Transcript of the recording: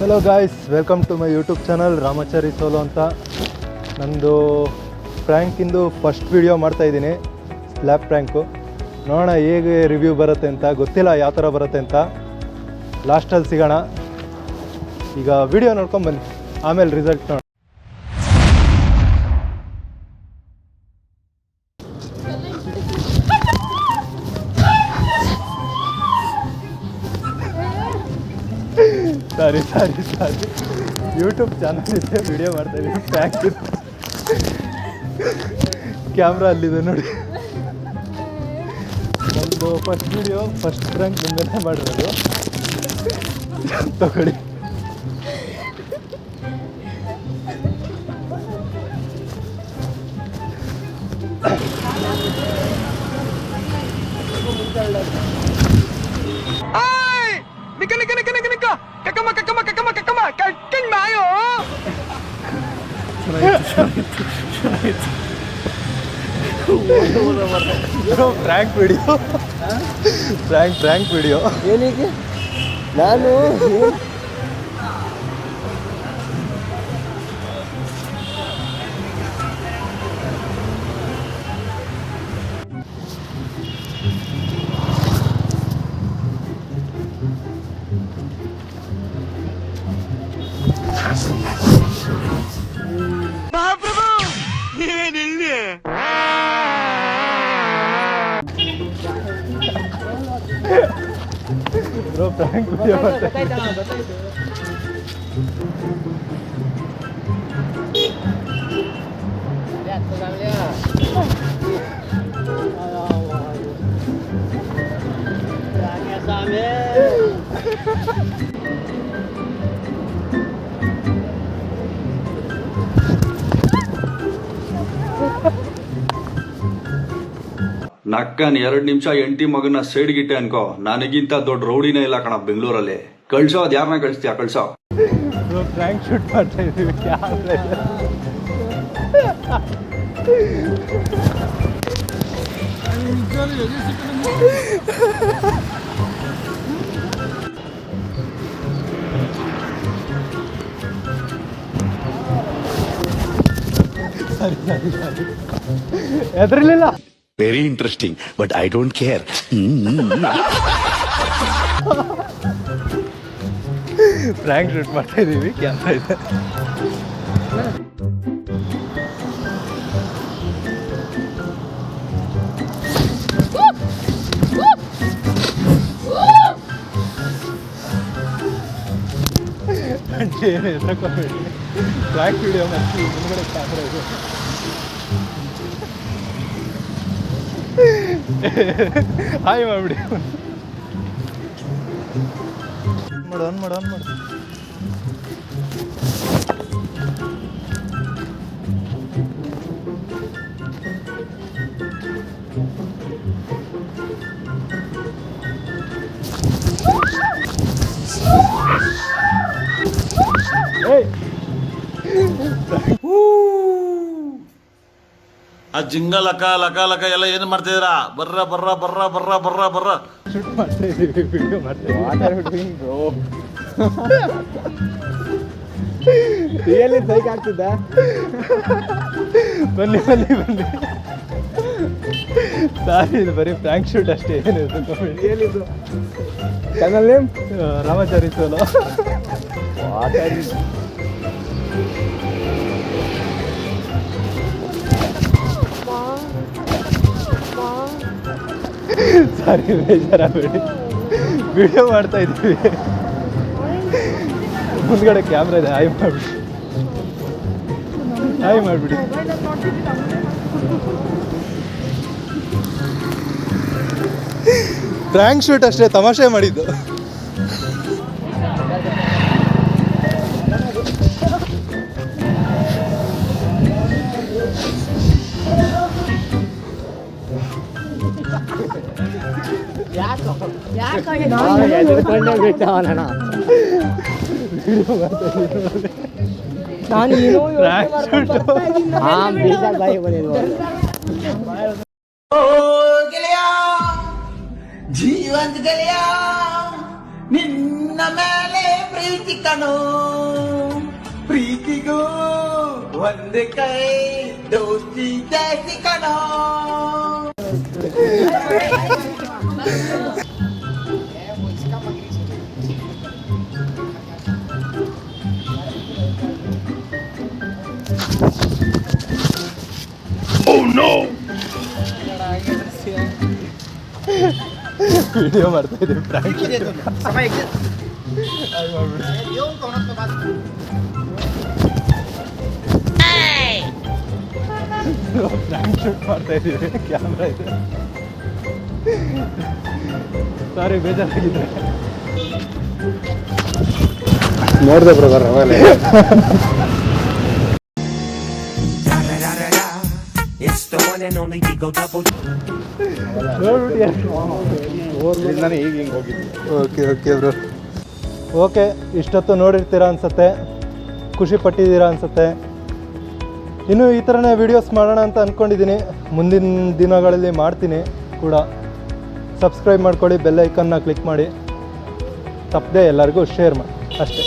Hello guys, welcome to my YouTube channel Ramachari solo ಅಂತ. ನಂದು ಪ್ರ್ಯಾಂಕಿಂದು ಫಸ್ಟ್ ವಿಡಿಯೋ ಮಾಡ್ತಾಯಿದ್ದೀನಿ, ಸ್ಲ್ಯಾಬ್ ಪ್ರ್ಯಾಂಕು. ನೋಡೋಣ ಹೇಗೆ ರಿವ್ಯೂ ಬರುತ್ತೆ ಅಂತ. ಗೊತ್ತಿಲ್ಲ ಯಾವ ಥರ ಬರುತ್ತೆ ಅಂತ, ಲಾಸ್ಟಲ್ಲಿ ಸಿಗೋಣ. ಈಗ ವಿಡಿಯೋ ನೋಡ್ಕೊಂಬನ್ನಿ, ಆಮೇಲೆ ರಿಸಲ್ಟ್ ನೋಡೋಣ. ಸಾರಿ ಯೂಟ್ಯೂಬ್ ಚಾನಲ್ ಇದೆ, ವಿಡಿಯೋ ಮಾಡ್ತಾಯಿದ್ದೀನಿ. ಪ್ರ್ಯಾಂಕ್ ಕ್ಯಾಮ್ರಾ ಅಲ್ಲಿದೆ ನೋಡಿ. ಒಂದು ಫಸ್ಟ್ ವಿಡಿಯೋ, ಫಸ್ಟ್ ಪ್ರ್ಯಾಂಕ್ ಮುಂದೆ ಮಾಡಿರೋದು. ತಗೊಳ್ಳಿ. ಪ್ರ್ಯಾಂಕ್ ವಿಡಿಯೋ, ಪ್ರ್ಯಾಂಕ್ ವಿಡಿಯೋ ಏನಿಗೆ ನಾನು ಬ್ರೋ ಪ್ರ್ಯಾಂಕ್ ವಿಡಿಯೋ ನಕ್ಕನ್ 2 ನಿಮಿಷ ಎಂಟಿ ಮಗನ ಸೈಡ್ಗಿಟ್ಟೆ ಅನ್ಕೋ. ನನಗಿಂತ ದೊಡ್ಡ ರೌಡಿನೇ ಇಲ್ಲ ಕಣ ಬೆಂಗಳೂರಲ್ಲಿ. ಕಳ್ಸೋ, ಅದ್ ಯಾರನ್ನ ಕಳಿಸ್ತೀಯ ಕಳ್ಸೋ. ಪ್ರ್ಯಾಂಕ್ ಶೂಟ್ ಮಾಡ್ತಾ ಇದೀವಿ. ಸರಿ ಹೆದರ್ಲಿಲ್ಲ. Very interesting, but I don't care. Prank shoot ಮಾಡ್ತಾ ಇದೀವಿ, ಕ್ಯಾಮ್ರಾ ಇದೆ. ಏನು ಹೆದರ್ಕೋಬೇಡಿ, ಪ್ರ್ಯಾಂಕ್ ವಿಡಿಯೋ ಮಾಡ್ತೀವಿ. ಮುಂದ್ಗಡೆ ಕ್ಯಾಮ್ರಾ ಇದೆ. ಹಾಯ್ ಮಾಡ್ಬಿಡಿ. ಮಾಡು. ಆ ಜಿಂಗ ಲಕ ಎಲ್ಲ ಏನು ಮಾಡ್ತಿದ್ದೀರಾ? ಬರ್ರ ಶೂಟ್ ಮಾಡ್ತಾ ಇದೀವಿ, ವಿಡಿಯೋ ಮಾಡ್ತಾ ರಿಯಲಿ ಬೈಕ್ ಆಗ್ತಿದ್ದ. ಬನ್ನಿ. ಸಾರಿ, ಇದು ಬರೀ ಪ್ರ್ಯಾಂಕ್ ಶೂಟ್ ಅಷ್ಟೇ, ಏನಿದೆ. ಏನಿದು ಚಾನಲ್ ನೇಮ್? ರಾಮಾಚಾರಿ ಸೋಲೋ. ಸಾರಿ, ಬೇಜಾರಾಗಬೇಡಿ, ವಿಡಿಯೋ ಮಾಡ್ತಾ ಇದ್ದೀವಿ. ಮುಂದ್ಗಡೆ ಕ್ಯಾಮ್ರಾ ಇದೆ. ಹಾಯ್ ಮಾಡಿಬಿಡಿ. ಪ್ರ್ಯಾಂಕ್ ಶೂಟ್ ಅಷ್ಟೇ, ತಮಾಷೆ ಮಾಡಿದ್ದು. ಜೀವಂತ ಗೆಳೆಯ ನಿನ್ನ ಮೇಲೆ ಪ್ರೀತಿ ಕಣೋ ಪ್ರೀತಿಗೂ ಒಂದೇ ಕೈ ದೋಸ್ತಿ ಜಾಸ್ತಿ ಕಣೋ. ವಿಡಿಯೋ ಮಾಡ್ತಾ ಇದ್ದೀವಿ ಪ್ರ್ಯಾಂಕ್ ಪ್ರ್ಯಾಂಕ್ ಶೂಟ್ ಮಾಡ್ತಾ ಇದ್ದೀವಿ. ಕ್ಯಾಮ್ರಾ ಇದೆ. ಸಾರಿ ಬೇಜಾರಾಗಿದ್ರೆ. ನೋಡಿದೆ ಬ್ರದರ್ ಅವಾಗಲೇ. ನಾನು ಈಗ ಹಿಂಗೆ ಹೋಗಿದ್ದೆ. Okay bro. ಓಕೆ, ಇಷ್ಟೊತ್ತು ನೋಡಿರ್ತೀರಾ ಅನ್ಸುತ್ತೆ, ಖುಷಿ ಪಟ್ಟಿದ್ದೀರಾ ಅನ್ಸುತ್ತೆ. ಇನ್ನು ಈ ಥರನೇ ವೀಡಿಯೋಸ್ ಮಾಡೋಣ ಅಂತ ಅಂದ್ಕೊಂಡಿದ್ದೀನಿ. ಮುಂದಿನ ದಿನಗಳಲ್ಲಿ ಮಾಡ್ತೀನಿ ಕೂಡ. ಸಬ್ಸ್ಕ್ರೈಬ್ ಮಾಡ್ಕೊಳ್ಳಿ, ಬೆಲ್ ಐಕನ್ನ ಕ್ಲಿಕ್ ಮಾಡಿ, ತಪ್ಪದೆ ಎಲ್ಲರಿಗೂ ಶೇರ್ ಮಾಡಿ ಅಷ್ಟೇ.